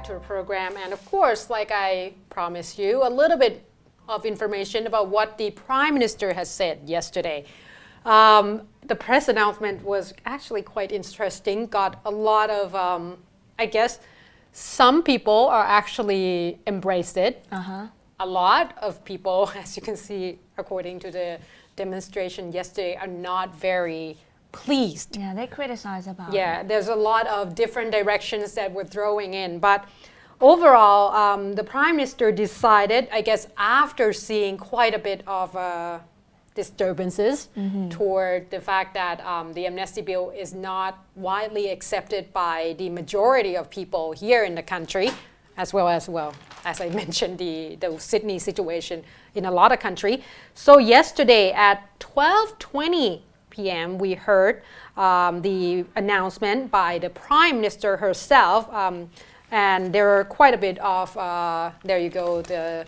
to the program. And of course, like I promised you, a little bit of information about what the Prime Minister has said yesterday. The press announcement was actually quite interesting, got a lot of, I guess, some people are actually embraced it. A lot of people, as you can see, according to the demonstration yesterday, are not very pleased. Yeah, they criticize about Yeah, it. there's a lot of different directions that we're throwing in. But overall, the Prime Minister decided, I guess, after seeing quite a bit of disturbances toward the fact that the Amnesty Bill is not widely accepted by the majority of people here in the country, as I mentioned, the Sydney situation in a lot of country. So yesterday at 12:20 p.m., we heard the announcement by the Prime Minister herself, and there are quite a bit of, there you go, the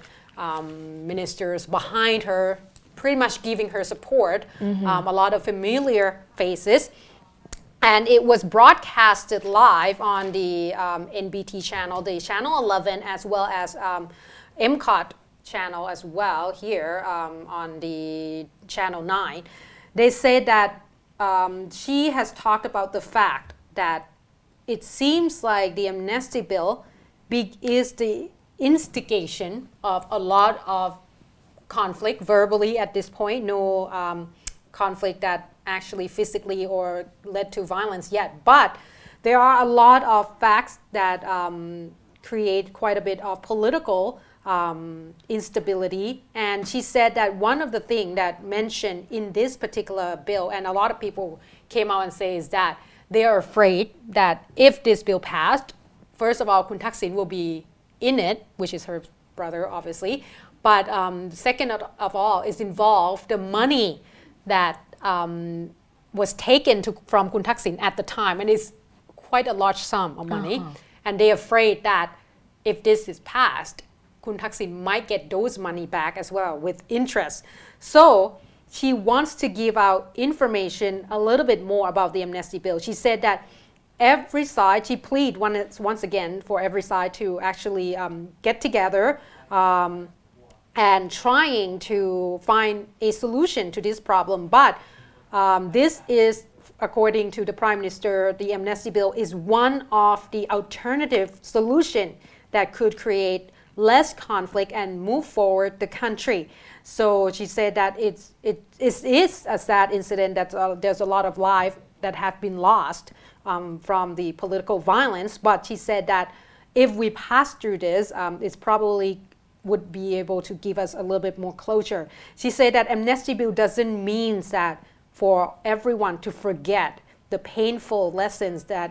ministers behind her, pretty much giving her support, a lot of familiar faces. And it was broadcasted live on the NBT channel, the channel 11, as well as MCOT channel as well here on the channel 9. They say that she has talked about the fact that it seems like the Amnesty Bill is the instigation of a lot of conflict verbally at this point, no conflict that actually physically or led to violence yet. But there are a lot of facts that create quite a bit of political instability. And she said that one of the things that mentioned in this particular bill, and a lot of people came out and say, is that they are afraid that if this bill passed, first of all, Kun Thaksin will be in it, which is her brother, obviously. But second of all is involved the money that was taken from Kun Thaksin at the time, and it's quite a large sum of money. And they're afraid that if this is passed, Kun Thaksin might get those money back as well with interest. So she wants to give out information a little bit more about the Amnesty Bill. She said that every side, she pleaded once again for every side to actually get together and trying to find a solution to this problem. But this is, according to the Prime Minister, the Amnesty Bill is one of the alternative solution that could create less conflict and move forward the country. So she said that it is a sad incident that there's a lot of lives that have been lost from the political violence. But she said that if we pass through this, it's probably would be able to give us a little bit more closure. She said that Amnesty Bill doesn't mean that for everyone to forget the painful lessons that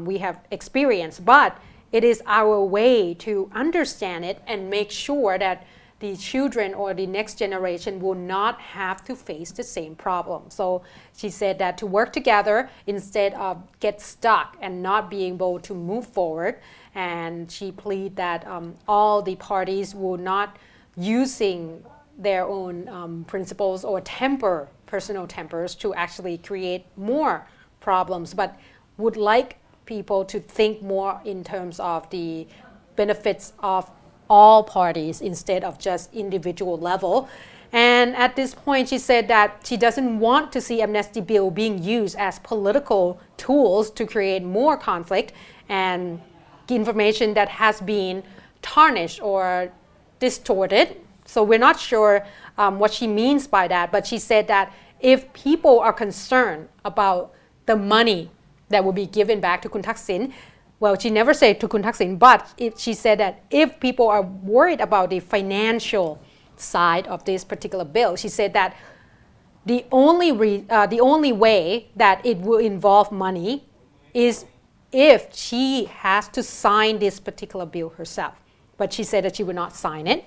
we have experienced, but it is our way to understand it and make sure that the children or the next generation will not have to face the same problem. So she said that to work together instead of get stuck and not being able to move forward. And she pleaded that all the parties will not using their own principles or personal tempers to actually create more problems, but would like people to think more in terms of the benefits of all parties instead of just individual level. And at this point, she said that she doesn't want to see Amnesty Bill being used as political tools to create more conflict and information that has been tarnished or distorted. So we're not sure what she means by that, but she said that if people are concerned about the money that will be given back to Kun Thaksin, well, she never said to Kun Thaksin, but she said that if people are worried about the financial side of this particular bill, she said that the only way that it will involve money is if she has to sign this particular bill herself. But she said that she would not sign it.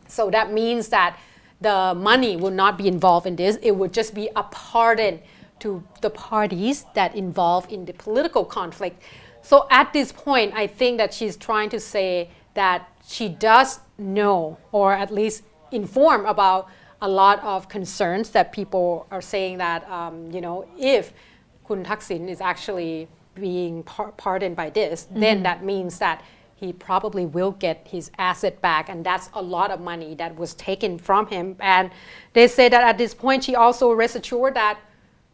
So that means that the money will not be involved in this. It would just be a pardon to the parties that involve in the political conflict. So at this point, I think that she's trying to say that she does know, or at least inform about a lot of concerns that people are saying that, if Kun Thaksin is actually being pardoned by this, then that means that he probably will get his asset back, and that's a lot of money that was taken from him. And they say that at this point, she also rest assured that,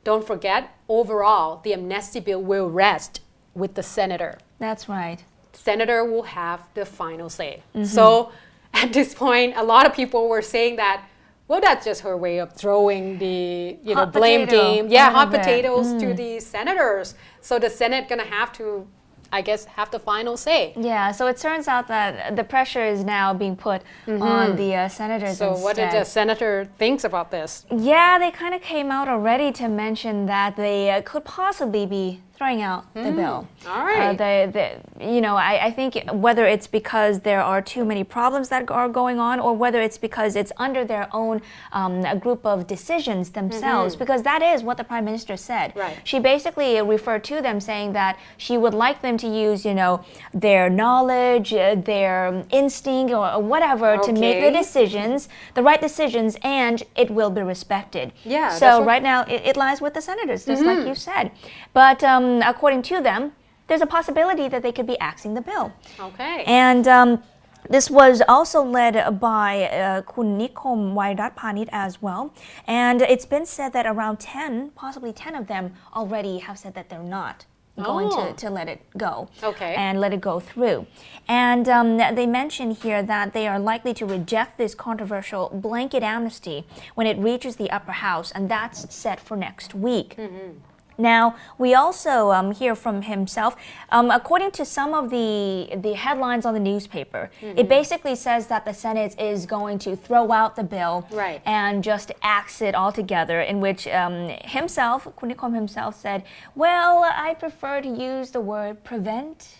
don't forget, overall, the amnesty bill will rest with the senator. That's right. Senator will have the final say. So at this point, a lot of people were saying that, well, that's just her way of throwing the blame game. Yeah, hot potatoes to the senators. So the Senate gonna have to, I guess, have the final say. Yeah, so it turns out that the pressure is now being put on the senators So instead. what did the senator think about this? Yeah, they kind of came out already to mention that they could possibly be throwing out the bill. All right. I think whether it's because there are too many problems that are going on, or whether it's because it's under their own a group of decisions themselves, because that is what the Prime Minister said. Right. She basically referred to them saying that she would like them to use, their knowledge, their instinct, or whatever to make the decisions, the right decisions, and it will be respected. Yeah. So right now it lies with the senators, just like you said. But according to them, there's a possibility that they could be axing the bill. Okay. And this was also led by Kun Nikom Wairat Panit as well. And it's been said that around 10, possibly 10 of them already have said that they're not going to let it go. Okay. And let it go through. And they mention here that they are likely to reject this controversial blanket amnesty when it reaches the upper house, and that's set for next week. Now, we also hear from himself, according to some of the headlines on the newspaper, it basically says that the Senate is going to throw out the bill and just axe it altogether, in which himself, Kunikom himself, said, well, I prefer to use the word prevent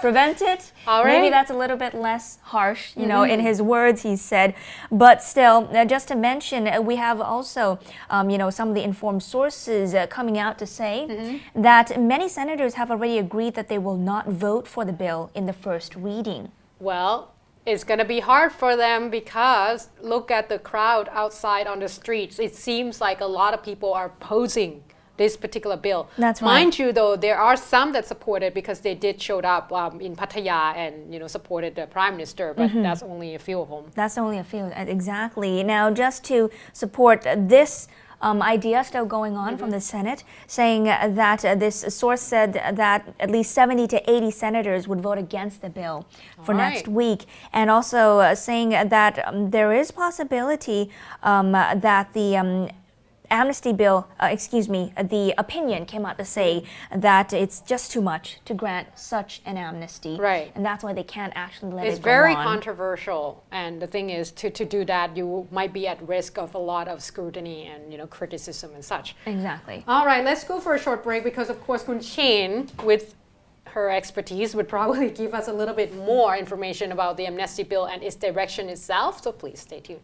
it. All right. Maybe that's a little bit less harsh, in his words, he said. But still, just to mention, we have also, some of the informed sources coming out to say that many senators have already agreed that they will not vote for the bill in the first reading. Well, it's going to be hard for them because look at the crowd outside on the streets. It seems like a lot of people are opposing this particular bill. That's right. Mind you, though, there are some that support it because they did show up in Pattaya and supported the Prime Minister, but that's only a few of them. That's only a few, exactly. Now, just to support this idea still going on from the Senate, saying that this source said that at least 70 to 80 senators would vote against the bill for next week, and also saying that there is possibility that the Amnesty Bill, the opinion came out to say that it's just too much to grant such an amnesty. Right. And that's why they can't actually let it go on. It's very controversial, and the thing is, to do that, you might be at risk of a lot of scrutiny and criticism and such. Exactly. All right, let's go for a short break because, of course, Kun Chin, with her expertise, would probably give us a little bit more information about the Amnesty Bill and its direction itself, so please stay tuned.